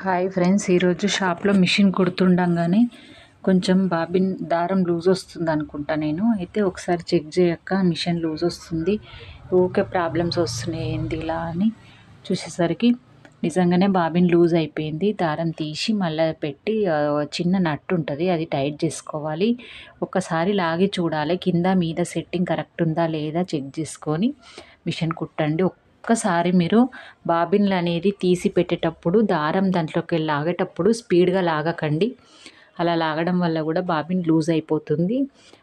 Hi friends, ఈరోజు షాప్లో machine కుడుతుండగానే కొంచెం బాబిన్ దారం లూజ్ వస్తుంది అనుకుంటా. నేను అయితే ఒకసారి చెక్ చేయక మిషన్ లూజ్ వస్తుంది, ఊకే ప్రాబ్లమ్స్ వస్తున్నాయి ఏంది ఇలా అని చూసేసరికి నిజంగానే బాబిన్ లూజ్ అయిపోయింది. దారం తీసి మళ్ళీ పెట్టి చిన్న నట్టు ఉంటుంది, అది టైట్ చేసుకోవాలి. ఒకసారి లాగి చూడాలి కింద మీద సెట్టింగ్ కరెక్ట్ ఉందా లేదా చెక్ చేసుకొని మిషన్ కుట్టండి. ఒక్కసారి మీరు బాబిన్లు అనేది తీసి పెట్టేటప్పుడు దారం దాంట్లోకి లాగేటప్పుడు స్పీడ్గా లాగకండి. అలా లాగడం వల్ల కూడా బాబిన్ లూజ్ అయిపోతుంది.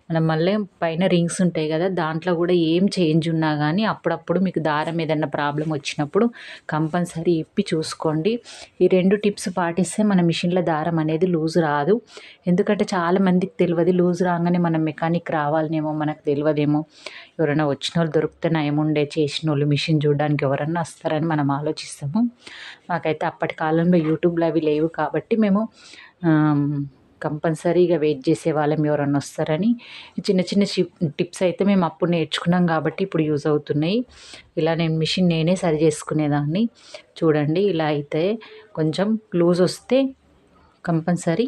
మనం మళ్ళీ పైన రింగ్స్ ఉంటాయి కదా, దాంట్లో కూడా ఏం చేంజ్ ఉన్నా కానీ అప్పుడప్పుడు మీకు దారం ఏదన్నా ప్రాబ్లం వచ్చినప్పుడు కంపల్సరీ ఇప్పి చూసుకోండి. ఈ 2 టిప్స్ పాటిస్తే మన మిషన్లో దారం అనేది లూజ్ రాదు. ఎందుకంటే చాలామందికి తెలియదు, లూజ్ రాగానే మనం మెకానిక్ రావాలనేమో మనకు తెలియదేమో. ఎవరైనా వచ్చిన వాళ్ళు దొరికితే నయముండే, చేసిన వాళ్ళు మిషన్ చూడడానికి ఎవరన్నా వస్తారని మనం ఆలోచిస్తాము. మాకైతే అప్పటి కాలంలో యూట్యూబ్లో అవి లేవు కాబట్టి మేము కంపల్సరీగా వెయిట్ చేసేవాళ్ళం ఎవరన్నా వస్తారని. చిన్న చిన్న టిప్స్ అయితే మేము అప్పుడు నేర్చుకున్నాం కాబట్టి ఇప్పుడు యూజ్ అవుతున్నాయి. ఇలా నేను మిషన్ నేనే సరి చేసుకునేదాన్ని. చూడండి, ఇలా అయితే కొంచెం లూజ్ వస్తే కంపల్సరీ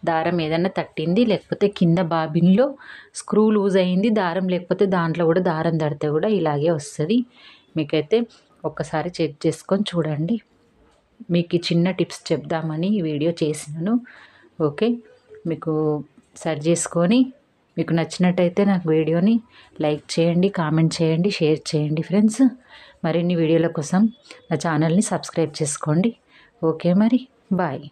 దారం ఏదన్నా తట్టింది, లేకపోతే కింద బాబిన్లో స్క్రూ లూజ్ అయింది, దారం లేకపోతే దాంట్లో కూడా దారం తడితే కూడా ఇలాగే వస్తుంది. మీకైతే ఒక్కసారి చెక్ చేసుకొని చూడండి. మీకు చిన్న టిప్స్ చెప్దామని ఈ వీడియో చేసినాను. ఓకే, మీకు సరి చేసుకొని మీకు నచ్చినట్టయితే నాకు వీడియోని లైక్ చేయండి, కామెంట్ చేయండి, షేర్ చేయండి ఫ్రెండ్స్. మరిన్ని వీడియోల కోసం నా ఛానల్ని సబ్స్క్రైబ్ చేసుకోండి. ఓకే మరి, బాయ్.